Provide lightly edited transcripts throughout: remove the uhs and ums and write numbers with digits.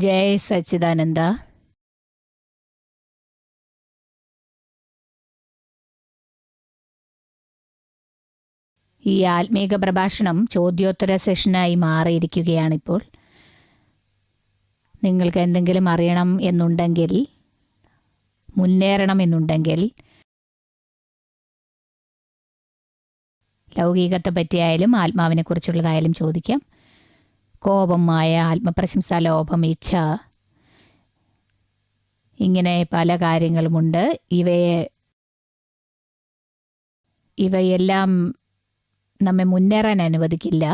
ജയ് സച്ചിദാനന്ദ. ഈ ആത്മീക പ്രഭാഷണം ചോദ്യോത്തര സെഷനായി മാറിയിരിക്കുകയാണിപ്പോൾ. നിങ്ങൾക്ക് എന്തെങ്കിലും അറിയണം എന്നുണ്ടെങ്കിൽ, മുന്നേറണം എന്നുണ്ടെങ്കിൽ, ലൗകികത്തെ പറ്റിയായാലും ആത്മാവിനെക്കുറിച്ചുള്ളതായാലും ചോദിക്കാം. കോപം, മായ, ആത്മപ്രശംസ, ലോഭം, ഇച്ഛ, ഇങ്ങനെ പല കാര്യങ്ങളുമുണ്ട്. ഇവയെല്ലാം നമ്മെ മുന്നേറാൻ അനുവദിക്കില്ല.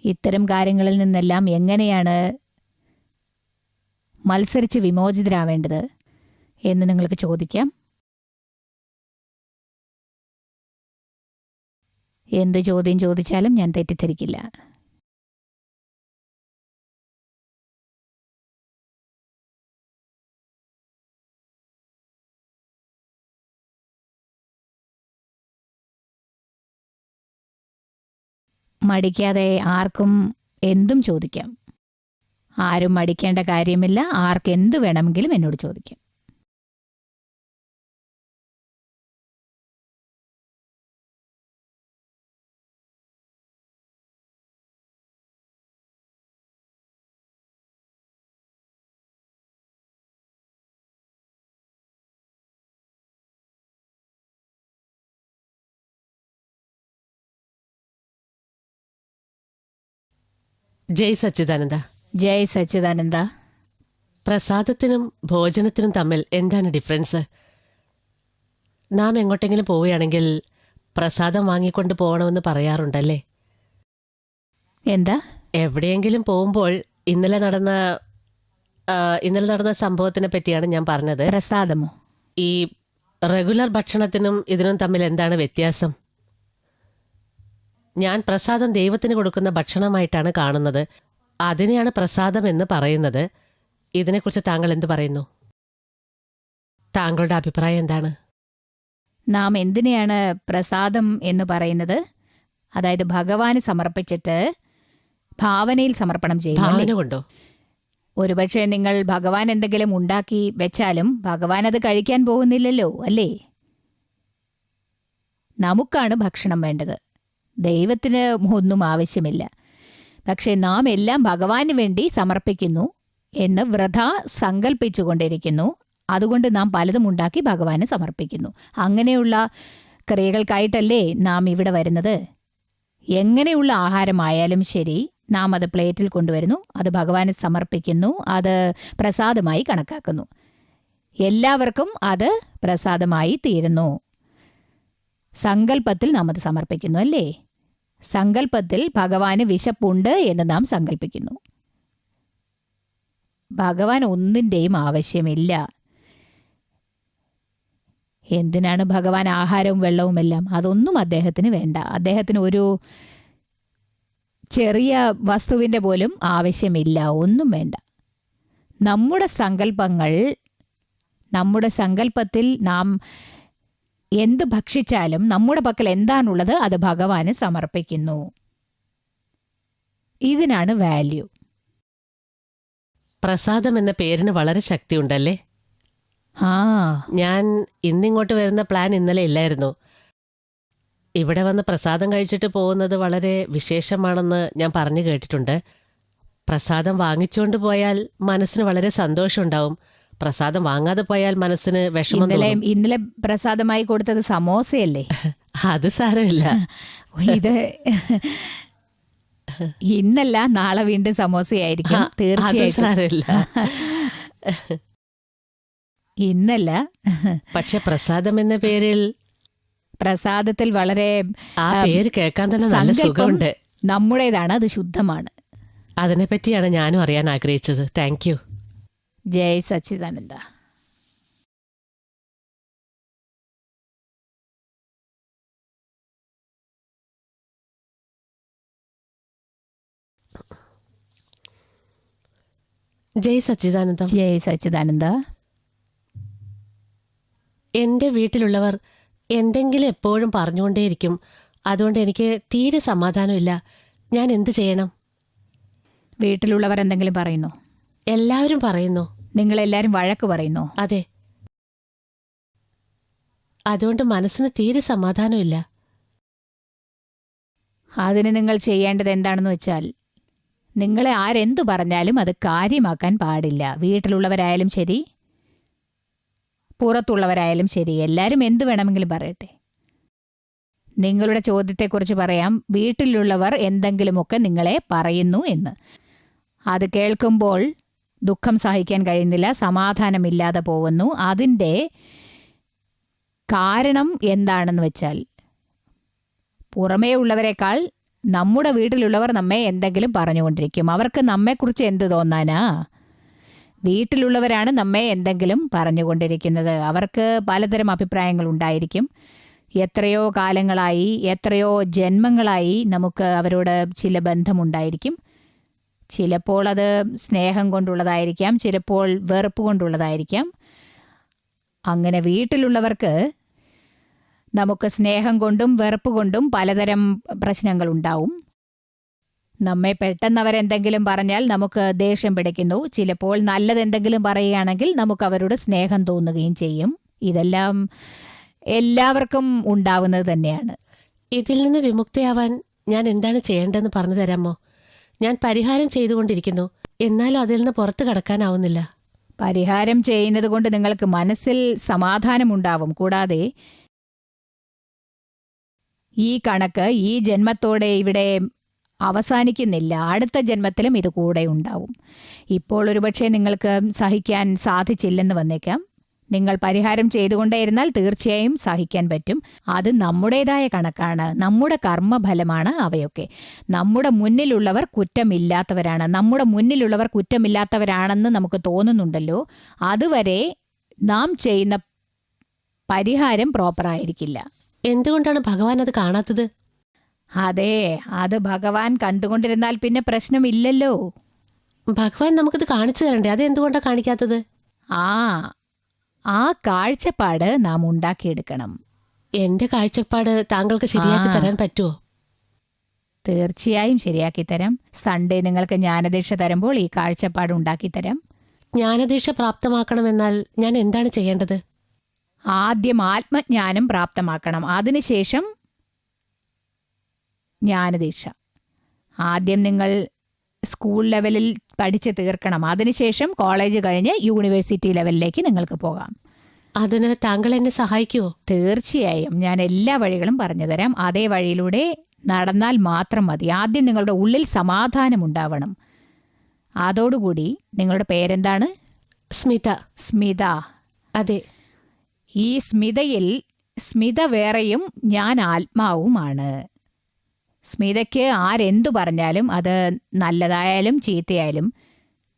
ഇത്തരം കാര്യങ്ങളിൽ നിന്നെല്ലാം എങ്ങനെയാണ് മത്സരിച്ച് വിമോചിതരാവേണ്ടത് എന്ന് നിങ്ങൾക്ക് ചോദിക്കാം. എന്ത് ചോദ്യം ചോദിച്ചാലും ഞാൻ തെറ്റിദ്ധരിക്കില്ല. മടിക്കാതെ ആർക്കും എന്തും ചോദിക്കാം. ആരും മടിക്കേണ്ട കാര്യമില്ല. ആർക്കെന്ത് വേണമെങ്കിലും എന്നോട് ചോദിക്കാം. ജയ് സച്ചിദാനന്ദ. ജയ് സച്ചിദാനന്ദ. പ്രസാദത്തിനും ഭോജനത്തിനും തമ്മിൽ എന്താണ് ഡിഫറൻസ്? നാം എങ്ങോട്ടെങ്കിലും പോവുകയാണെങ്കിൽ പ്രസാദം വാങ്ങിക്കൊണ്ട് പോകണമെന്ന് പറയാറുണ്ടല്ലേ? എന്താ? എവിടെയെങ്കിലും പോകുമ്പോൾ ഇന്നലെ നടന്ന സംഭവത്തിനെ പറ്റിയാണ് ഞാൻ പറഞ്ഞത്. പ്രസാദമോ? ഈ റെഗുലർ ഭക്ഷണത്തിനും ഇതിനും തമ്മിൽ എന്താണ് വ്യത്യാസം? ഞാൻ പ്രസാദം ദൈവത്തിന് കൊടുക്കുന്ന ഭക്ഷണമായിട്ടാണ് കാണുന്നത്. അതിനെയാണ് പ്രസാദം എന്ന് പറയുന്നത്. ഇതിനെക്കുറിച്ച് താങ്കൾ എന്ത് പറയുന്നു? താങ്കളുടെ അഭിപ്രായം എന്താണ്? നാം എന്തിനെയാണ് പ്രസാദം എന്ന് പറയുന്നത്? അതായത് ഭഗവാന് സമർപ്പിച്ചിട്ട് ഭാവനയിൽ സമർപ്പണം ചെയ്യും. ഭാവന കൊണ്ടോ? ഒരുപക്ഷെ നിങ്ങൾ ഭഗവാൻ എന്തെങ്കിലും ഉണ്ടാക്കി വെച്ചാലും ഭഗവാൻ അത് കഴിക്കാൻ പോകുന്നില്ലല്ലോ, അല്ലേ? നമുക്കാണ് ഭക്ഷണം വേണ്ടത്. ദൈവത്തിന് ഒന്നും ആവശ്യമില്ല. പക്ഷെ നാം എല്ലാം ഭഗവാന് വേണ്ടി സമർപ്പിക്കുന്നു എന്ന് വൃഥാ സങ്കല്പിച്ചുകൊണ്ടിരിക്കുന്നു. അതുകൊണ്ട് നാം പലതും ഉണ്ടാക്കി ഭഗവാന് സമർപ്പിക്കുന്നു. അങ്ങനെയുള്ള ക്രിയകൾക്കായിട്ടല്ലേ നാം ഇവിടെ വരുന്നത്? എങ്ങനെയുള്ള ആഹാരമായാലും ശരി, നാം അത് പ്ലേറ്റിൽ കൊണ്ടുവരുന്നു, അത് ഭഗവാന് സമർപ്പിക്കുന്നു, അത് പ്രസാദമായി കണക്കാക്കുന്നു. എല്ലാവർക്കും അത് പ്രസാദമായി തീരുന്നു. സങ്കല്പത്തിൽ നാം അത് സമർപ്പിക്കുന്നു, അല്ലേ? സങ്കല്പത്തിൽ ഭഗവാന് വിശപ്പുണ്ട് എന്ന് നാം സങ്കല്പിക്കുന്നു. ഭഗവാൻ ഒന്നിൻ്റെയും ആവശ്യമില്ല. എന്തിനാണ് ഭഗവാൻ ആഹാരവും വെള്ളവുമെല്ലാം? അതൊന്നും അദ്ദേഹത്തിന് വേണ്ട. അദ്ദേഹത്തിന് ഒരു ചെറിയ വസ്തുവിൻ്റെ പോലും ആവശ്യമില്ല. ഒന്നും വേണ്ട. നമ്മുടെ സങ്കല്പത്തിൽ നാം എന്ത് ഭക്ഷിച്ചാലും നമ്മുടെ പക്കൽ എന്താണുള്ളത് അത് ഭഗവാന് സമർപ്പിക്കുന്നു. ഇതിനാണ് വാല്യൂ. പ്രസാദം എന്ന പേരിന് വളരെ ശക്തിയുണ്ടല്ലേ? ഞാൻ ഇന്നിങ്ങോട്ട് വരുന്ന പ്ലാൻ ഇന്നലെ ഇല്ലായിരുന്നു. ഇവിടെ വന്ന് പ്രസാദം കഴിച്ചിട്ട് പോകുന്നത് വളരെ വിശേഷമാണെന്ന് ഞാൻ പറഞ്ഞു കേട്ടിട്ടുണ്ട്. പ്രസാദം വാങ്ങിച്ചുകൊണ്ട് പോയാൽ മനസ്സിന് വളരെ സന്തോഷമുണ്ടാവും. പ്രസാദം വാങ്ങാതെ പോയാൽ മനസ്സിന് വിഷമം തോന്നും. ഇന്നലെ പ്രസാദമായി കൊടുത്തത് സമോസയല്ലേ? അത് സാരമില്ല. ഇത് ഇന്നല്ല, നാളെ വീണ്ടും സമോസയായിരിക്കും. തീർച്ചയായിട്ടും സാരമില്ല. ഇന്നല്ല. പക്ഷെ പ്രസാദം എന്ന പേരിൽ, പ്രസാദത്തിൽ വളരെ ആ പേര് കേൾക്കാൻ തന്നെ നല്ല സുഖമുണ്ട്. നമ്മുടേതാണ്, അത് ശുദ്ധമാണ്. അതിനെപ്പറ്റിയാണ് ഞാനും അറിയാൻ ആഗ്രഹിച്ചത്. Thank you. ജയ് സച്ചിദാനന്ദ. ജയ് സച്ചിദാനന്ദം. ജയ് സച്ചിദാനന്ദ. എൻ്റെ വീട്ടിലുള്ളവർ എന്തെങ്കിലും എപ്പോഴും പറഞ്ഞുകൊണ്ടേയിരിക്കും. അതുകൊണ്ട് എനിക്ക് തീരെ സമാധാനമില്ല. ഞാൻ എന്തു ചെയ്യണം? വീട്ടിലുള്ളവർ എന്തെങ്കിലും പറയുന്നോ? എല്ലാവരും പറയുന്നു. നിങ്ങളെല്ലാരും വഴക്ക് പറയുന്നോ? അതെ. അതുകൊണ്ട് മനസ്സിന് തീരെ സമാധാനമില്ല. അതിന് നിങ്ങൾ ചെയ്യേണ്ടത് എന്താണെന്ന് വെച്ചാൽ, നിങ്ങളെ ആരെന്തു പറഞ്ഞാലും അത് കാര്യമാക്കാൻ പാടില്ല. വീട്ടിലുള്ളവരായാലും ശരി, പുറത്തുള്ളവരായാലും ശരി, എല്ലാവരും എന്തു വേണമെങ്കിലും പറയട്ടെ. നിങ്ങളുടെ ചോദ്യത്തെക്കുറിച്ച് പറയാം. വീട്ടിലുള്ളവർ എന്തെങ്കിലുമൊക്കെ നിങ്ങളെ പറയുന്നു എന്ന്. അത് കേൾക്കുമ്പോൾ ദുഃഖം സഹിക്കാൻ കഴിയുന്നില്ല, സമാധാനമില്ലാതെ പോകുന്നു. അതിൻ്റെ കാരണം എന്താണെന്ന് വെച്ചാൽ, പുറമേ ഉള്ളവരെക്കാൾ നമ്മുടെ വീട്ടിലുള്ളവർ നമ്മെ എന്തെങ്കിലും പറഞ്ഞുകൊണ്ടിരിക്കും. അവർക്ക് നമ്മെക്കുറിച്ച് എന്ത് തോന്നാനാ? വീട്ടിലുള്ളവരാണ് നമ്മെ എന്തെങ്കിലും പറഞ്ഞുകൊണ്ടിരിക്കുന്നത്. അവർക്ക് പലതരം അഭിപ്രായങ്ങൾ ഉണ്ടായിരിക്കും. എത്രയോ കാലങ്ങളായി, എത്രയോ ജന്മങ്ങളായി നമുക്ക് അവരോട് ചില ബന്ധമുണ്ടായിരിക്കും. ചിലപ്പോൾ അത് സ്നേഹം കൊണ്ടുള്ളതായിരിക്കാം, ചിലപ്പോൾ വെറുപ്പ് കൊണ്ടുള്ളതായിരിക്കാം. അങ്ങനെ വീട്ടിലുള്ളവർക്ക് നമുക്ക് സ്നേഹം കൊണ്ടും വെറുപ്പ് കൊണ്ടും പലതരം പ്രശ്നങ്ങളുണ്ടാവും. നമ്മെ പെട്ടെന്ന് അവരെന്തെങ്കിലും പറഞ്ഞാൽ നമുക്ക് ദേഷ്യം പിടിക്കുന്നു. ചിലപ്പോൾ നല്ലതെന്തെങ്കിലും പറയുകയാണെങ്കിൽ നമുക്ക് അവരോട് സ്നേഹം തോന്നുകയും ചെയ്യും. ഇതെല്ലാം എല്ലാവർക്കും ഉണ്ടാവുന്നത് തന്നെയാണ്. ഇതിൽ നിന്ന് വിമുക്തയാവാൻ ഞാൻ എന്താണ് ചെയ്യേണ്ടതെന്ന് പറഞ്ഞു തരാമോ? ഞാൻ പരിഹാരം ചെയ്തുകൊണ്ടിരിക്കുന്നു, എന്നാലും അതിൽ നിന്ന് പുറത്തു കടക്കാനാവുന്നില്ല. പരിഹാരം ചെയ്യുന്നത് കൊണ്ട് നിങ്ങൾക്ക് മനസ്സിൽ സമാധാനമുണ്ടാവും. കൂടാതെ ഈ കണക്ക് ഈ ജന്മത്തോടെ ഇവിടെ അവസാനിക്കുന്നില്ല. അടുത്ത ജന്മത്തിലും ഇത് കൂടെ ഉണ്ടാവും. ഇപ്പോൾ ഒരുപക്ഷെ നിങ്ങൾക്ക് സഹിക്കാൻ സാധിച്ചില്ലെന്ന് വന്നേക്കാം. നിങ്ങൾ പരിഹാരം ചെയ്തുകൊണ്ടേയിരുന്നാൽ തീർച്ചയായും സഹിക്കാൻ പറ്റും. അത് നമ്മുടേതായ കണക്കാണ്, നമ്മുടെ കർമ്മഫലമാണ് അവയൊക്കെ. നമ്മുടെ മുന്നിലുള്ളവർ കുറ്റമില്ലാത്തവരാണ്. നമ്മുടെ മുന്നിലുള്ളവർ കുറ്റമില്ലാത്തവരാണെന്ന് നമുക്ക് തോന്നുന്നുണ്ടല്ലോ, അതുവരെ നാം ചെയ്യുന്ന പരിഹാരം പ്രോപ്പറായിരിക്കില്ല. എന്തുകൊണ്ടാണ് ഭഗവാൻ അത് കാണാത്തത്? അതെ, അത് ഭഗവാൻ കണ്ടുകൊണ്ടിരുന്നാൽ പിന്നെ പ്രശ്നമില്ലല്ലോ. ഭഗവാൻ നമുക്കിത് കാണിച്ചു തരണ്ടേ? അത് എന്തുകൊണ്ടാണ് കാണിക്കാത്തത്? ആ കാഴ്ചപ്പാട് നാം ഉണ്ടാക്കിയെടുക്കണം. എന്റെ കാഴ്ചപ്പാട് താങ്കൾക്ക് ശരിയാക്കി തരാൻ പറ്റുമോ? തീർച്ചയായും ശരിയാക്കി തരാം. സൺഡേ നിങ്ങൾക്ക് ജ്ഞാനദീക്ഷ തരുമ്പോൾ ഈ കാഴ്ചപ്പാട് ഉണ്ടാക്കിത്തരാം. ജ്ഞാനദീക്ഷ പ്രാപ്തമാക്കണമെന്നാൽ ഞാൻ എന്താണ് ചെയ്യേണ്ടത്? ആദ്യം ആത്മജ്ഞാനം പ്രാപ്തമാക്കണം, അതിനുശേഷം ജ്ഞാനദീക്ഷ. ആദ്യം നിങ്ങൾ സ്കൂൾ ലെവലിൽ പഠിച്ച് തീർക്കണം. അതിനുശേഷം കോളേജ് കഴിഞ്ഞ് യൂണിവേഴ്സിറ്റി ലെവലിലേക്ക് നിങ്ങൾക്ക് പോകാം. അതിന് താങ്കൾ എന്നെ സഹായിക്കുമോ? തീർച്ചയായും ഞാൻ എല്ലാ വഴികളും പറഞ്ഞു തരാം. അതേ വഴിയിലൂടെ നടന്നാൽ മാത്രം മതി. ആദ്യം നിങ്ങളുടെ ഉള്ളിൽ സമാധാനം ഉണ്ടാവണം. അതോടുകൂടി നിങ്ങളുടെ പേരെന്താണ്? സ്മിത. സ്മിത. അതെ. ഈ സ്മിതയിൽ സ്മിത വേറെയും ഞാൻ ആത്മാവുമാണ്. സ്മിതയ്ക്ക് ആരെന്തു പറഞ്ഞാലും അത് നല്ലതായാലും ചീത്തയായാലും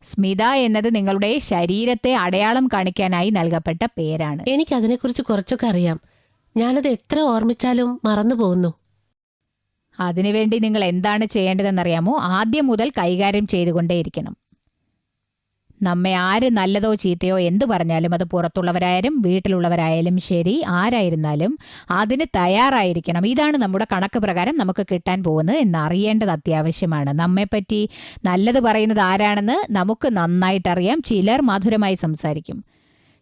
സ്മിത എന്നത് നിങ്ങളുടെ ശരീരത്തെ അടയാളം കാണിക്കാനായി നൽകപ്പെട്ട പേരാണ്. എനിക്കതിനെക്കുറിച്ച് കുറച്ചൊക്കെ അറിയാം. ഞാനത് എത്ര ഓർമ്മിച്ചാലും മറന്നു പോകുന്നു. അതിനുവേണ്ടി നിങ്ങൾ എന്താണ് ചെയ്യേണ്ടതെന്നറിയാമോ? ആദ്യം മുതൽ കൈകാര്യം ചെയ്തുകൊണ്ടേയിരിക്കണം. നമ്മെ ആര് നല്ലതോ ചീത്തയോ എന്തു പറഞ്ഞാലും, അത് പുറത്തുള്ളവരായാലും വീട്ടിലുള്ളവരായാലും ശരി, ആരായിരുന്നാലും അതിന് തയ്യാറായിരിക്കണം. ഇതാണ് നമ്മുടെ കണക്ക് പ്രകാരം നമുക്ക് കിട്ടാൻ പോകുന്നത് എന്നറിയേണ്ടത് അത്യാവശ്യമാണ്. നമ്മെപ്പറ്റി നല്ലത് പറയുന്നത് ആരാണെന്ന് നമുക്ക് നന്നായിട്ടറിയാം. ചിലർ മധുരമായി സംസാരിക്കും,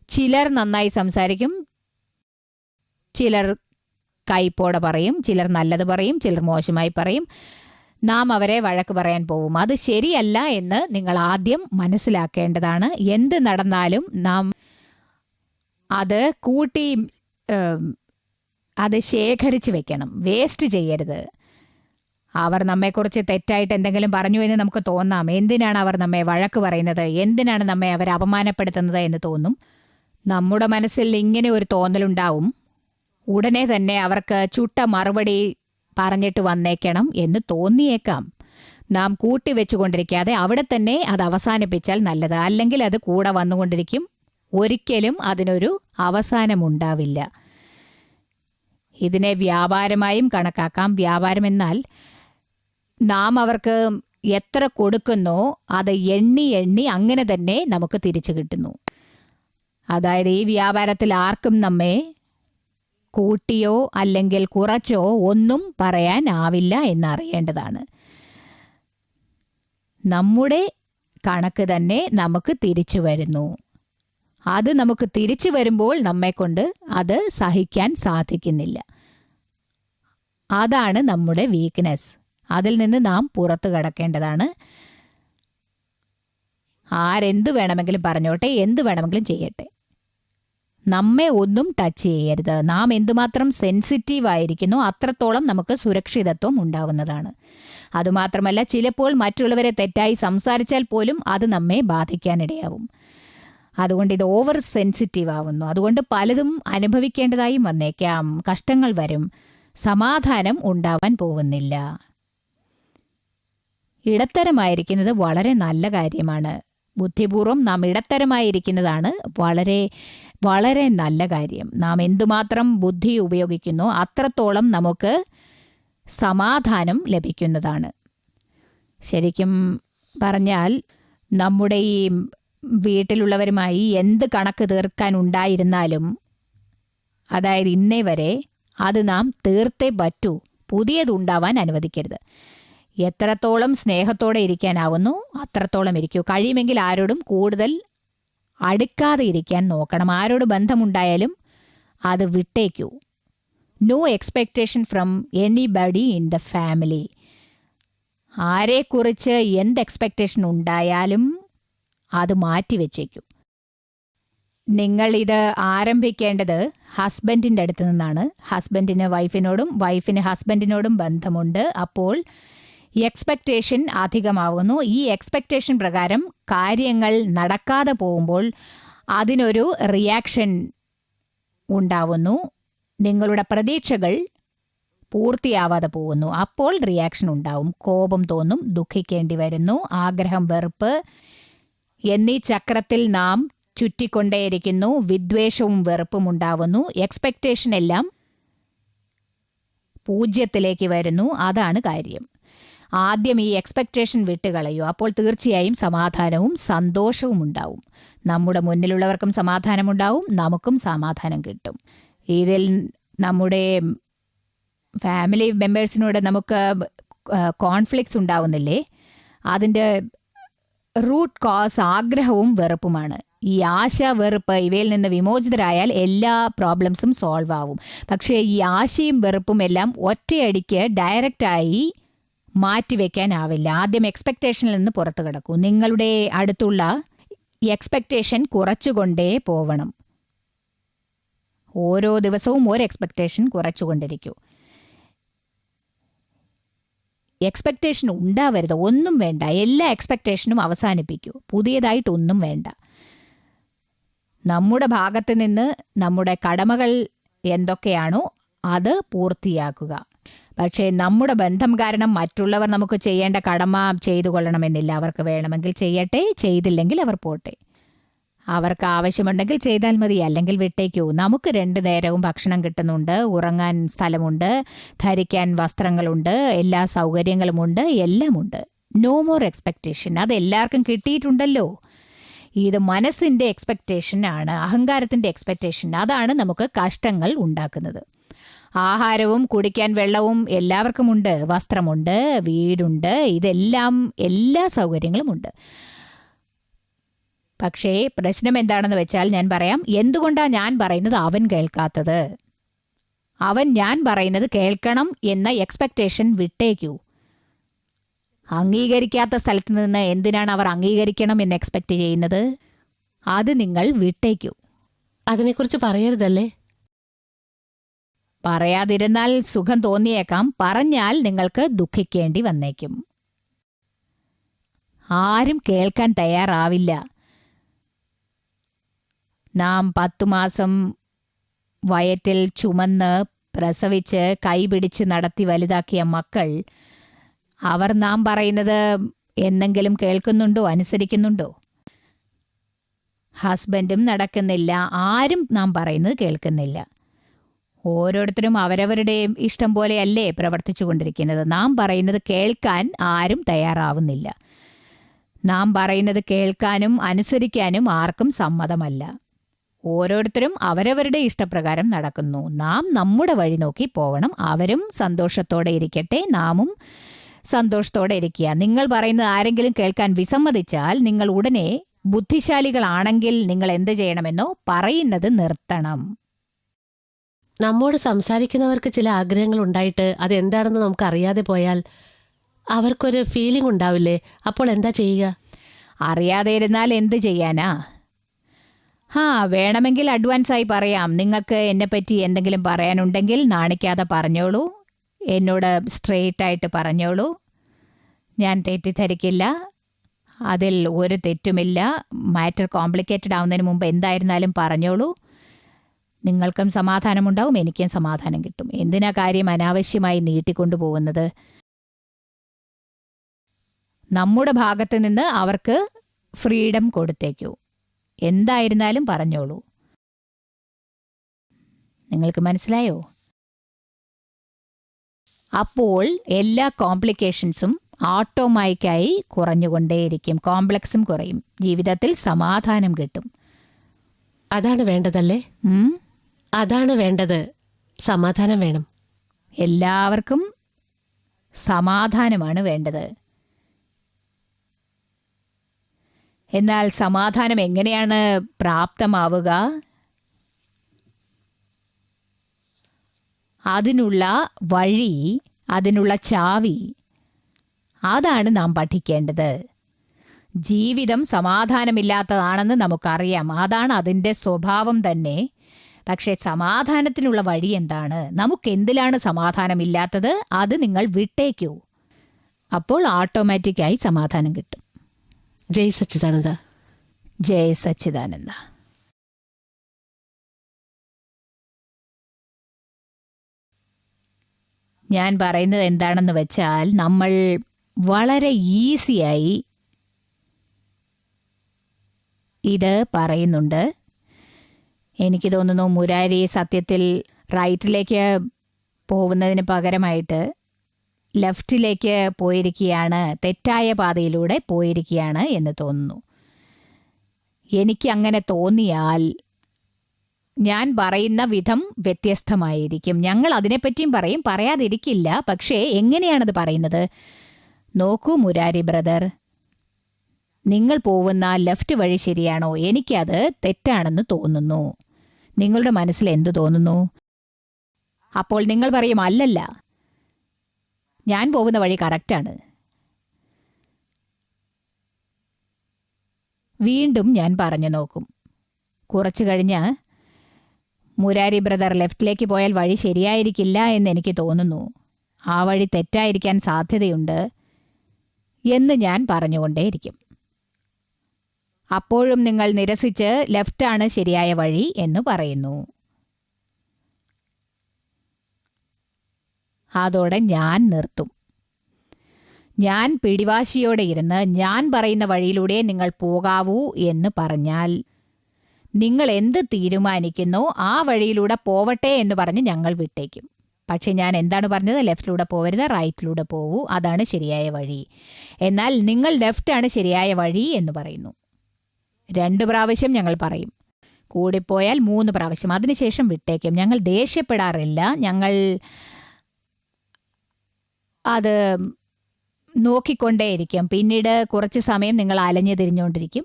ചിലർ നന്നായി സംസാരിക്കും, ചിലർ കയ്പോടെ പറയും, ചിലർ നല്ലത് പറയും, ചിലർ മോശമായി പറയും. നാം അവരെ വഴക്ക് പറയാൻ പോവും. അത് ശരിയല്ല എന്ന് നിങ്ങൾ ആദ്യം മനസ്സിലാക്കേണ്ടതാണ്. എന്ത് നടന്നാലും നാം അത് കൂട്ടി അത് ശേഖരിച്ച് വെക്കണം, വേസ്റ്റ് ചെയ്യരുത്. അവർ നമ്മെക്കുറിച്ച് തെറ്റായിട്ട് എന്തെങ്കിലും പറഞ്ഞു എന്ന് നമുക്ക് തോന്നാം. എന്തിനാണ് അവർ നമ്മെ വഴക്ക് പറയുന്നത്, എന്തിനാണ് നമ്മെ അവർ അപമാനപ്പെടുത്തുന്നത് എന്ന് തോന്നും. നമ്മുടെ മനസ്സിൽ ഇങ്ങനെ ഒരു തോന്നലുണ്ടാവും. ഉടനെ തന്നെ അവർക്ക് ചുട്ട മറുപടി പറഞ്ഞിട്ട് വന്നേക്കണം എന്ന് തോന്നിയേക്കാം. നാം കൂട്ടിവെച്ചുകൊണ്ടിരിക്കാതെ അവിടെ തന്നെ അത് അവസാനിപ്പിച്ചാൽ നല്ലത്. അല്ലെങ്കിൽ അത് കൂടെ വന്നുകൊണ്ടിരിക്കും. ഒരിക്കലും അതിനൊരു അവസാനമുണ്ടാവില്ല. ഇതിനെ വ്യാപാരമായും കണക്കാക്കാം. വ്യാപാരം എന്നാൽ നാം അവർക്ക് എത്ര കൊടുക്കുന്നോ അത് എണ്ണി എണ്ണി അങ്ങനെ തന്നെ നമുക്ക് തിരിച്ചു കിട്ടുന്നു. അതായത് ഈ വ്യാപാരത്തിൽ ആർക്കും നമ്മെ കൂട്ടിയോ അല്ലെങ്കിൽ കുറച്ചോ ഒന്നും പറയാനാവില്ല എന്നറിയേണ്ടതാണ്. നമ്മുടെ കണക്ക് തന്നെ നമുക്ക് തിരിച്ചു വരുന്നു. അത് നമുക്ക് തിരിച്ചു വരുമ്പോൾ നമ്മെക്കൊണ്ട് അത് സഹിക്കാൻ സാധിക്കുന്നില്ല. അതാണ് നമ്മുടെ വീക്ക്നെസ്. അതിൽ നിന്ന് നാം പുറത്തു കടക്കേണ്ടതാണ്. ആരെന്തു വേണമെങ്കിലും പറഞ്ഞോട്ടെ, എന്തു വേണമെങ്കിലും ചെയ്യട്ടെ, നമ്മെ ഒന്നും ടച്ച് ചെയ്യരുത്. നാം എന്തുമാത്രം സെൻസിറ്റീവ് ആയിരിക്കുന്നു അത്രത്തോളം നമുക്ക് സുരക്ഷിതത്വം ഉണ്ടാവുന്നതാണ്. അതുമാത്രമല്ല, ചിലപ്പോൾ മറ്റുള്ളവരെ തെറ്റായി സംസാരിച്ചാൽ പോലും അത് നമ്മെ ബാധിക്കാനിടയാവും. അതുകൊണ്ട് ഇത് ഓവർ സെൻസിറ്റീവ് ആവുന്നു. അതുകൊണ്ട് പലതും അനുഭവിക്കേണ്ടതായും വന്നേക്കാം. കഷ്ടങ്ങൾ വരും. സമാധാനം ഉണ്ടാവാൻ പോകുന്നില്ല. ഇടത്തരമായിരിക്കുന്നത് വളരെ നല്ല കാര്യമാണ്. ബുദ്ധിപൂർവ്വം നാം ഇടത്തരമായിരിക്കുന്നതാണ് വളരെ വളരെ നല്ല കാര്യം. നാം എന്തുമാത്രം ബുദ്ധി ഉപയോഗിക്കുന്നോ അത്രത്തോളം നമുക്ക് സമാധാനം ലഭിക്കുന്നതാണ്. ശരിക്കും പറഞ്ഞാൽ നമ്മുടെ ഈ വീട്ടിലുള്ളവരുമായി എന്ത് കണക്ക് തീർക്കാൻ ഉണ്ടായിരുന്നാലും, അതായത് ഇന്നേ വരെ, അത് നാം തീർത്തേ പറ്റൂ. പുതിയതുണ്ടാവാൻ അനുവദിക്കരുത്. എത്രത്തോളം സ്നേഹത്തോടെ ഇരിക്കാനാവുന്നു അത്രത്തോളം ഇരിക്കൂ. കഴിയുമെങ്കിൽ ആരോടും കൂടുതൽ അടുക്കാതെ ഇരിക്കാൻ നോക്കണം. ആരോട് ബന്ധമുണ്ടായാലും അത് വിട്ടേക്കൂ. No expectation from anybody in the family. ആരെക്കുറിച്ച് എന്ത് എക്സ്പെക്റ്റേഷൻ ഉണ്ടായാലും അത് മാറ്റിവെച്ചേക്കൂ. നിങ്ങൾ ഇത് ആരംഭിക്കേണ്ടത് ഹസ്ബൻഡിൻ്റെ അടുത്ത് നിന്നാണ്. ഹസ്ബൻഡിന് വൈഫിനോടും വൈഫിന് ഹസ്ബൻഡിനോടും ബന്ധമുണ്ട്. അപ്പോൾ എക്സ്പെക്റ്റേഷൻ അധികമാവുന്നു. ഈ എക്സ്പെക്റ്റേഷൻ പ്രകാരം കാര്യങ്ങൾ നടക്കാതെ പോകുമ്പോൾ അതിനൊരു റിയാക്ഷൻ ഉണ്ടാവുന്നു. നിങ്ങളുടെ പ്രതീക്ഷകൾ പൂർത്തിയാവാതെ പോകുന്നു. അപ്പോൾ റിയാക്ഷൻ ഉണ്ടാവും. കോപം തോന്നും, ദുഃഖിക്കേണ്ടി വരുന്നു, ആഗ്രഹം, വെറുപ്പ് എന്നീ ചക്രത്തിൽ നാം ചുറ്റിക്കൊണ്ടേയിരിക്കുന്നു. വിദ്വേഷവും വെറുപ്പും ഉണ്ടാവുന്നു. എക്സ്പെക്റ്റേഷൻ എല്ലാം പൂജ്യത്തിലേക്ക് വരുന്നു. അതാണ് കാര്യം. ആദ്യം ഈ എക്സ്പെക്റ്റേഷൻ വിട്ടുകളയൂ. അപ്പോൾ തീർച്ചയായും സമാധാനവും സന്തോഷവും ഉണ്ടാവും. നമ്മുടെ മുന്നിലുള്ളവർക്കും സമാധാനമുണ്ടാവും, നമുക്കും സമാധാനം കിട്ടും. ഇതിൽ നമ്മുടെ ഫാമിലി മെമ്പേഴ്സിനോട് നമുക്ക് കോൺഫ്ലിക്ട്സ് ഉണ്ടാവുന്നില്ലേ, അതിൻ്റെ റൂട്ട് കോസ് ആഗ്രഹവും വെറുപ്പുമാണ്. ഈ ആശ, വെറുപ്പ് ഇവയിൽ നിന്ന് വിമോചിതരായാൽ എല്ലാ പ്രോബ്ലംസും സോൾവ് ആവും. പക്ഷേ ഈ ആശയും വെറുപ്പും എല്ലാം ഒറ്റയടിക്ക് ഡയറക്റ്റായി മാറ്റിവെക്കാനാവില്ല. ആദ്യം എക്സ്പെക്റ്റേഷനിൽ നിന്ന് പുറത്തു കിടക്കൂ. നിങ്ങളുടെ അടുത്തുള്ള എക്സ്പെക്റ്റേഷൻ കുറച്ചുകൊണ്ടേ പോവണം. ഓരോ ദിവസവും ഒരു എക്സ്പെക്റ്റേഷൻ കുറച്ചുകൊണ്ടിരിക്കൂ. എക്സ്പെക്റ്റേഷൻ ഉണ്ടാവരുത്. ഒന്നും വേണ്ട. എല്ലാ എക്സ്പെക്റ്റേഷനും അവസാനിപ്പിക്കൂ. പുതിയതായിട്ടൊന്നും വേണ്ട. നമ്മുടെ ഭാഗത്ത് നിന്ന് നമ്മുടെ കടമകൾ എന്തൊക്കെയാണോ അത് പൂർത്തിയാക്കുക. പക്ഷേ നമ്മുടെ ബന്ധം കാരണം മറ്റുള്ളവർ നമുക്ക് ചെയ്യേണ്ട കടമ ചെയ്തു കൊള്ളണമെന്നില്ല. അവർക്ക് വേണമെങ്കിൽ ചെയ്യട്ടെ, ചെയ്തില്ലെങ്കിൽ അവർ പോട്ടെ. അവർക്ക് ആവശ്യമുണ്ടെങ്കിൽ ചെയ്താൽ മതി, അല്ലെങ്കിൽ വിട്ടേക്കൂ. നമുക്ക് 2 നേരവും ഭക്ഷണം കിട്ടുന്നുണ്ട്, ഉറങ്ങാൻ സ്ഥലമുണ്ട്, ധരിക്കാൻ വസ്ത്രങ്ങളുണ്ട്, എല്ലാ സൗകര്യങ്ങളുമുണ്ട്, എല്ലാമുണ്ട്. No more expectation. അത് എല്ലാവർക്കും കിട്ടിയിട്ടുണ്ടല്ലോ. ഇത് മനസ്സിൻ്റെ എക്സ്പെക്റ്റേഷൻ ആണ്, അഹങ്കാരത്തിൻ്റെ എക്സ്പെക്റ്റേഷൻ. അതാണ് നമുക്ക് കഷ്ടങ്ങൾ ഉണ്ടാക്കുന്നത്. ആഹാരവും കുടിക്കാൻ വെള്ളവും എല്ലാവർക്കുമുണ്ട്, വസ്ത്രമുണ്ട്, വീടുണ്ട്, ഇതെല്ലാം എല്ലാ സൗകര്യങ്ങളുമുണ്ട്. പക്ഷേ പ്രശ്നം എന്താണെന്ന് വെച്ചാൽ, ഞാൻ പറയാം എന്തുകൊണ്ടാണ് ഞാൻ പറയുന്നത് അവൻ കേൾക്കാത്തത്. അവൻ ഞാൻ പറയുന്നത് കേൾക്കണം എന്ന എക്സ്പെക്റ്റേഷൻ വിട്ടേക്കൂ. അംഗീകരിക്കാത്ത സ്ഥലത്ത് നിന്ന് എന്തിനാണ് അവർ അംഗീകരിക്കണം എന്ന് എക്സ്പെക്റ്റ് ചെയ്യുന്നത്? അത് നിങ്ങൾ വിട്ടേക്കൂ. അതിനെക്കുറിച്ച് പറയരുതല്ലേ? പറയാതിരുന്നാൽ സുഖം തോന്നിയേക്കാം, പറഞ്ഞാൽ നിങ്ങൾക്ക് ദുഃഖിക്കേണ്ടി വന്നേക്കും. ആരും കേൾക്കാൻ തയ്യാറാവില്ല. നാം 10 മാസം വയറ്റിൽ ചുമന്ന് പ്രസവിച്ച് കൈപിടിച്ച് നടത്തി വലുതാക്കിയ മക്കൾ, അവർ നാം പറയുന്നത് എന്നെങ്കിലും കേൾക്കുന്നുണ്ടോ, അനുസരിക്കുന്നുണ്ടോ? ഹസ്ബൻഡും നടക്കുന്നില്ല, ആരും നാം പറയുന്നത് കേൾക്കുന്നില്ല. ഓരോരുത്തരും അവരവരുടെ ഇഷ്ടം പോലെയല്ലേ പ്രവർത്തിച്ചു കൊണ്ടിരിക്കുന്നത്. നാം പറയുന്നത് കേൾക്കാൻ ആരും തയ്യാറാവുന്നില്ല. നാം പറയുന്നത് കേൾക്കാനും അനുസരിക്കാനും ആർക്കും സമ്മതമല്ല. ഓരോരുത്തരും അവരവരുടെ ഇഷ്ടപ്രകാരം നടക്കുന്നു. നാം നമ്മുടെ വഴി നോക്കി പോകണം. അവരും സന്തോഷത്തോടെ ഇരിക്കട്ടെ, നാമും സന്തോഷത്തോടെ ഇരിക്കുക. നിങ്ങൾ പറയുന്നത് ആരെങ്കിലും കേൾക്കാൻ വിസമ്മതിച്ചാൽ നിങ്ങൾ ഉടനെ ബുദ്ധിശാലികളാണെങ്കിൽ നിങ്ങൾ എന്ത് ചെയ്യണമെന്നോ പറയുന്നത് നിർത്തണം. നമ്മോട് സംസാരിക്കുന്നവർക്ക് ചില ആഗ്രഹങ്ങൾ ഉണ്ടായിട്ട് അതെന്താണെന്ന് നമുക്ക് അറിയാതെ പോയാൽ അവർക്കൊരു ഫീലിംഗ് ഉണ്ടാവില്ലേ? അപ്പോൾ എന്താ ചെയ്യുക? അറിയാതെ ഇരുന്നാൽ എന്ത് ചെയ്യാനാ? വേണമെങ്കിൽ അഡ്വാൻസായി പറയാം. നിങ്ങൾക്ക് എന്നെപ്പറ്റി എന്തെങ്കിലും പറയാനുണ്ടെങ്കിൽ നാണിക്കാതെ പറഞ്ഞോളൂ, എന്നോട് സ്ട്രെയിറ്റ് ആയിട്ട് പറഞ്ഞോളൂ. ഞാൻ തെറ്റിദ്ധരിക്കില്ല, അതിൽ ഒരു തെറ്റുമില്ല. മാറ്റർ കോംപ്ലിക്കേറ്റഡ് ആവുന്നതിന് മുമ്പ് എന്തായിരുന്നാലും പറഞ്ഞോളൂ. നിങ്ങൾക്കും സമാധാനമുണ്ടാവും, എനിക്കും സമാധാനം കിട്ടും. എന്തിനാ കാര്യം അനാവശ്യമായി നീട്ടിക്കൊണ്ടു പോകുന്നത്? നമ്മുടെ ഭാഗത്ത് നിന്ന് അവർക്ക് ഫ്രീഡം കൊടുത്തേക്കൂ. എന്തായിരുന്നാലും പറഞ്ഞോളൂ. നിങ്ങൾക്ക് മനസ്സിലായോ? അപ്പോൾ എല്ലാ കോംപ്ലിക്കേഷൻസും ഓട്ടോമാറ്റിക്കായി കുറഞ്ഞുകൊണ്ടേയിരിക്കും, കോംപ്ലക്സും കുറയും, ജീവിതത്തിൽ സമാധാനം കിട്ടും. അതാണ് വേണ്ടതല്ലേ? അതാണ് വേണ്ടത്. സമാധാനം വേണം. എല്ലാവർക്കും സമാധാനമാണ് വേണ്ടത്. എന്നാൽ സമാധാനം എങ്ങനെയാണ് പ്രാപ്തമാവുക? അതിനുള്ള വഴി, അതിനുള്ള ചാവി, അതാണ് നാം പഠിക്കേണ്ടത്. ജീവിതം സമാധാനമില്ലാത്തതാണെന്ന് നമുക്കറിയാം, അതാണ് അതിൻ്റെ സ്വഭാവം തന്നെ. പക്ഷേ സമാധാനത്തിനുള്ള വഴി എന്താണ്? നമുക്കെന്തിലാണ് സമാധാനമില്ലാത്തത്? അത് നിങ്ങൾ വിട്ടേക്കൂ. അപ്പോൾ ഓട്ടോമാറ്റിക്കായി സമാധാനം കിട്ടും. ജയ് സച്ചിദാനന്ദ. ജയ് സച്ചിദാനന്ദ. ഞാൻ പറയുന്നത് എന്താണെന്ന് വെച്ചാൽ, നമ്മൾ വളരെ ഈസിയായി ഇത് പറയുന്നുണ്ട്. എനിക്ക് തോന്നുന്നു മുരാരി സത്യത്തിൽ റൈറ്റിലേക്ക് പോകുന്നതിന് പകരമായിട്ട് ലെഫ്റ്റിലേക്ക് പോയിരിക്കുകയാണ്, തെറ്റായ പാതയിലൂടെ പോയിരിക്കുകയാണ് എന്ന് തോന്നുന്നു. എനിക്ക് അങ്ങനെ തോന്നിയാൽ ഞാൻ പറയുന്ന വിധം വ്യത്യസ്തമായിരിക്കും. ഞങ്ങൾ അതിനെപ്പറ്റിയും പറയും, പറയാതിരിക്കില്ല. പക്ഷേ എങ്ങനെയാണത് പറയുന്നത്? നോക്കൂ മുരാരി ബ്രദർ, നിങ്ങൾ പോകുന്ന ലെഫ്റ്റ് വഴി ശരിയാണോ? എനിക്കത് തെറ്റാണെന്ന് തോന്നുന്നു. നിങ്ങളുടെ മനസ്സിൽ എന്തു തോന്നുന്നു? അപ്പോൾ നിങ്ങൾ പറയും, അല്ലല്ല, ഞാൻ പോകുന്ന വഴി കറക്റ്റാണ്. വീണ്ടും ഞാൻ പറഞ്ഞു നോക്കും. കുറച്ചു കഴിഞ്ഞ് മുരാരി ബ്രദർ ലെഫ്റ്റിലേക്ക് പോയാൽ വഴി ശരിയായിരിക്കില്ല എന്ന് എനിക്ക് തോന്നുന്നു, ആ വഴി തെറ്റായിരിക്കാൻ സാധ്യതയുണ്ട് എന്ന് ഞാൻ പറഞ്ഞുകൊണ്ടേയിരിക്കും. അപ്പോഴും നിങ്ങൾ നിരസിച്ച് ലെഫ്റ്റാണ് ശരിയായ വഴി എന്ന് പറയുന്നു. അതോടെ ഞാൻ നിർത്തും. ഞാൻ പിടിവാശിയോടെ ഇരുന്ന് ഞാൻ പറയുന്ന വഴിയിലൂടെ നിങ്ങൾ പോകാവൂ എന്ന് പറഞ്ഞാൽ, നിങ്ങൾ എന്ത് തീരുമാനിക്കുന്നോ ആ വഴിയിലൂടെ പോവട്ടെ എന്ന് പറഞ്ഞ് ഞങ്ങൾ വിട്ടേക്കും. പക്ഷേ ഞാൻ എന്താണ് പറഞ്ഞത്? ലെഫ്റ്റിലൂടെ പോവരുത്, റൈറ്റിലൂടെ പോവൂ, അതാണ് ശരിയായ വഴി. എന്നാൽ നിങ്ങൾ ലെഫ്റ്റാണ് ശരിയായ വഴി എന്ന് പറയുന്നു. 2 പ്രാവശ്യം ഞങ്ങൾ പറയും, കൂടിപ്പോയാൽ 3 പ്രാവശ്യം, അതിനുശേഷം വിട്ടേക്കും. ഞങ്ങൾ ദേഷ്യപ്പെടാറില്ല. ഞങ്ങൾ അത് നോക്കിക്കൊണ്ടേയിരിക്കും. പിന്നീട് കുറച്ച് സമയം നിങ്ങൾ അലഞ്ഞു തിരിഞ്ഞുകൊണ്ടിരിക്കും.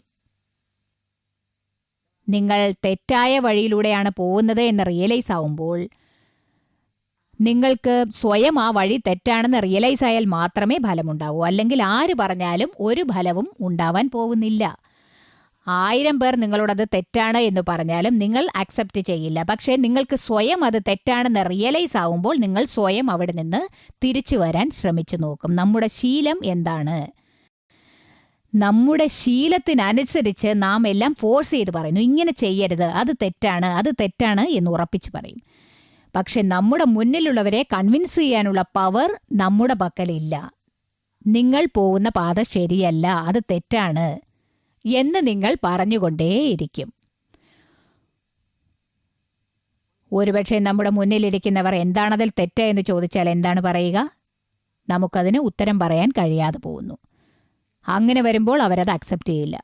നിങ്ങൾ തെറ്റായ വഴിയിലൂടെയാണ് പോകുന്നത് എന്ന് റിയലൈസ് ആവുമ്പോൾ, നിങ്ങൾക്ക് സ്വയം ആ വഴി തെറ്റാണെന്ന് റിയലൈസ് ആയാൽ മാത്രമേ ഫലമുണ്ടാവൂ. അല്ലെങ്കിൽ ആര് പറഞ്ഞാലും ഒരു ഫലവും ഉണ്ടാവാൻ പോകുന്നില്ല. 1000 പേർ നിങ്ങളോടത് തെറ്റാണ് എന്ന് പറഞ്ഞാലും നിങ്ങൾ അക്സെപ്റ്റ് ചെയ്യില്ല. പക്ഷേ നിങ്ങൾക്ക് സ്വയം അത് തെറ്റാണെന്ന് റിയലൈസ് ആവുമ്പോൾ നിങ്ങൾ സ്വയം അവിടെ നിന്ന് തിരിച്ചു വരാൻ ശ്രമിച്ചു നോക്കും. നമ്മുടെ ശീലം എന്താണ്? നമ്മുടെ ശീലത്തിനനുസരിച്ച് നാം എല്ലാം ഫോഴ്സ് ചെയ്ത് പറയുന്നു, ഇങ്ങനെ ചെയ്യരുത്, അത് തെറ്റാണ്, അത് തെറ്റാണ് എന്ന് ഉറപ്പിച്ച് പറയും. പക്ഷെ നമ്മുടെ മുന്നിലുള്ളവരെ കൺവിൻസ് ചെയ്യാനുള്ള പവർ നമ്മുടെ പക്കലില്ല. നിങ്ങൾ പോകുന്ന പാത ശരിയല്ല, അത് തെറ്റാണ് എന്ന് നിങ്ങൾ പറഞ്ഞുകൊണ്ടേയിരിക്കും. ഒരുപക്ഷെ നമ്മുടെ മുന്നിലിരിക്കുന്നവർ എന്താണതിൽ തെറ്റ് എന്ന് ചോദിച്ചാൽ എന്താണ് പറയുക? നമുക്കതിന് ഉത്തരം പറയാൻ കഴിയാതെ പോകുന്നു. അങ്ങനെ വരുമ്പോൾ അവരത് അക്സെപ്റ്റ് ചെയ്യില്ല.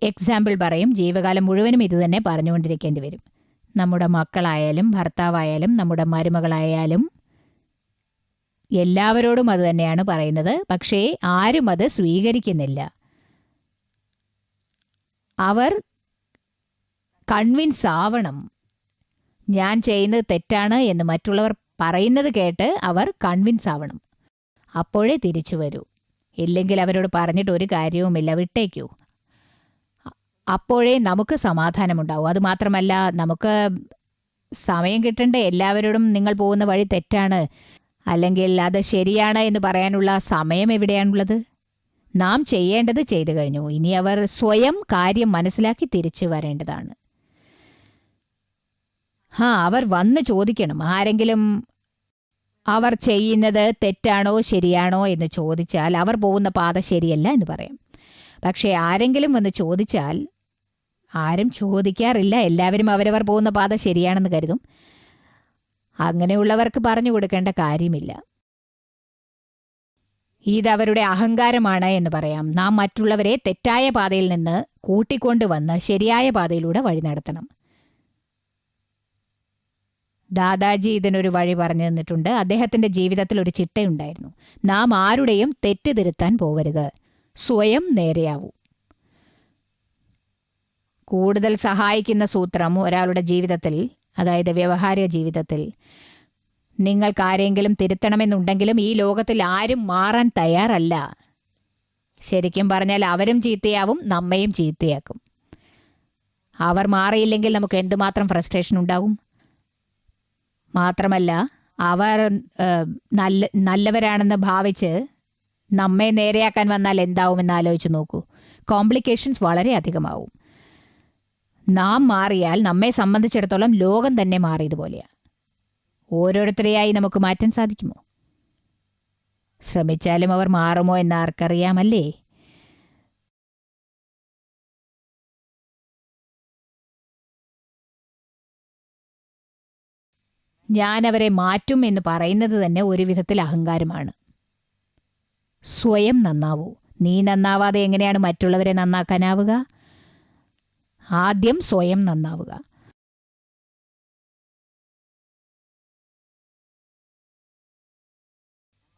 എക്സാമ്പിൾ പറയും, ജീവകാലം മുഴുവനും ഇത് തന്നെ പറഞ്ഞുകൊണ്ടിരിക്കേണ്ടി വരും. നമ്മുടെ മക്കളായാലും ഭർത്താവായാലും നമ്മുടെ മരുമകളായാലും എല്ലാവരോടും അത് തന്നെയാണ് പറയുന്നത്. പക്ഷേ ആരും അത് സ്വീകരിക്കുന്നില്ല. അവർ കൺവിൻസ് ആവണം. ഞാൻ ചെയ്യുന്നത് തെറ്റാണ് എന്ന് മറ്റുള്ളവർ പറയുന്നത് കേട്ട് അവർ കൺവിൻസ് ആവണം. അപ്പോഴേ തിരിച്ചു വരൂ. ഇല്ലെങ്കിൽ അവരോട് പറഞ്ഞിട്ട് ഒരു കാര്യവുമില്ല, വിട്ടേക്കൂ. അപ്പോഴേ നമുക്ക് സമാധാനമുണ്ടാവും. അതുമാത്രമല്ല, നമുക്ക് സമയം കിട്ടണ്ടേ എല്ലാവരോടും നിങ്ങൾ പോകുന്ന വഴി തെറ്റാണ് അല്ലെങ്കിൽ അത് ശരിയാണ് എന്ന് പറയാനുള്ള സമയം എവിടെയാണുള്ളത്? നാം ചെയ്യേണ്ടത് ചെയ്തു കഴിഞ്ഞു. ഇനി അവർ സ്വയം കാര്യം മനസ്സിലാക്കി തിരിച്ചു വരേണ്ടതാണ്. അവർ വന്ന് ചോദിക്കണം. ആരെങ്കിലും അവർ ചെയ്യുന്നത് തെറ്റാണോ ശരിയാണോ എന്ന് ചോദിച്ചാൽ അവർ പോകുന്ന പാത ശരിയല്ല എന്ന് പറയാം. പക്ഷേ ആരെങ്കിലും വന്ന് ചോദിച്ചാൽ, ആരും ചോദിക്കാറില്ല, എല്ലാവരും അവരവർ പോകുന്ന പാത ശരിയാണെന്ന് കരുതും. അങ്ങനെയുള്ളവർക്ക് പറഞ്ഞു കൊടുക്കേണ്ട കാര്യമില്ല. ഇതവരുടെ അഹങ്കാരമാണ് എന്ന് പറയാം. നാം മറ്റുള്ളവരെ തെറ്റായ പാതയിൽ നിന്ന് കൂട്ടിക്കൊണ്ടുവന്ന് ശരിയായ പാതയിലൂടെ വഴി നടത്തണം. ദാദാജി ഇതിനൊരു വഴി പറഞ്ഞു തന്നിട്ടുണ്ട്. അദ്ദേഹത്തിന്റെ ജീവിതത്തിൽ ഒരു ചിട്ടയുണ്ടായിരുന്നു. നാം ആരുടെയും തെറ്റ് തിരുത്താൻ പോവരുത്, സ്വയം നേരെയാവൂ. കൂടുതൽ സഹായിക്കുന്ന സൂത്രം ഒരാളുടെ ജീവിതത്തിൽ, അതായത് വ്യവഹാരിക ജീവിതത്തിൽ, നിങ്ങൾക്കാരെങ്കിലും തിരുത്തണമെന്നുണ്ടെങ്കിലും ഈ ലോകത്തിൽ ആരും മാറാൻ തയ്യാറല്ല. ശരിക്കും പറഞ്ഞാൽ അവരും ചീത്തയാവും, നമ്മയും ചീത്തയാക്കും. അവർ മാറിയില്ലെങ്കിൽ നമുക്ക് എന്തുമാത്രം ഫ്രസ്ട്രേഷൻ ഉണ്ടാകും. മാത്രമല്ല, അവർ നല്ലവരാണെന്ന് ഭാവിച്ച് നമ്മെ നേരെയാക്കാൻ വന്നാൽ എന്താവുമെന്ന് ആലോചിച്ച് നോക്കൂ. കോംപ്ലിക്കേഷൻസ് വളരെ അധികമാവും. നാം മാറിയാൽ നമ്മെ സംബന്ധിച്ചിടത്തോളം ലോകം തന്നെ മാറിയതുപോലെയാണ്. ഓരോരുത്തരെയായി നമുക്ക് മാറ്റാൻ സാധിക്കുമോ? ശ്രമിച്ചാലും അവർ മാറുമോ എന്ന് ആർക്കറിയാമല്ലേ? ഞാൻ അവരെ മാറ്റും എന്ന് പറയുന്നത് തന്നെ ഒരു വിധത്തിൽ അഹങ്കാരമാണ്. സ്വയം നന്നാവൂ. നീ നന്നാവാതെ എങ്ങനെയാണ് മറ്റുള്ളവരെ നന്നാക്കാനാവുക? ആദ്യം സ്വയം നന്നാവുക.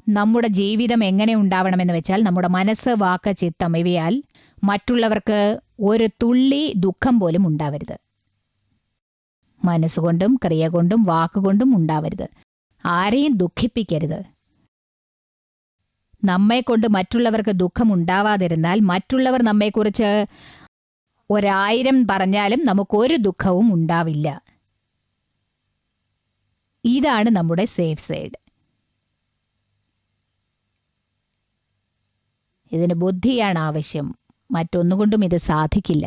നമ്മുടെ ജീവിതം എങ്ങനെ ഉണ്ടാവണമെന്ന് വെച്ചാൽ, നമ്മുടെ മനസ്സ്, വാക്ക്, ചിത്തം ഇവയാൽ മറ്റുള്ളവർക്ക് ഒരു തുള്ളി ദുഃഖം പോലും ഉണ്ടാവരുത്. മനസ്സുകൊണ്ടും ക്രിയ കൊണ്ടും വാക്കുകൊണ്ടും ഉണ്ടാവരുത്. ആരെയും ദുഃഖിപ്പിക്കരുത്. നമ്മെക്കൊണ്ട് മറ്റുള്ളവർക്ക് ദുഃഖം ഉണ്ടാവാതിരുന്നാൽ മറ്റുള്ളവർ നമ്മെക്കുറിച്ച് 1000 പറഞ്ഞാലും നമുക്കൊരു ദുഃഖവും ഉണ്ടാവില്ല. ഇതാണ് നമ്മുടെ സേഫ് സൈഡ്. ഇതിന് ബുദ്ധിയാണ് ആവശ്യം. മറ്റൊന്നുകൊണ്ടും ഇത് സാധിക്കില്ല.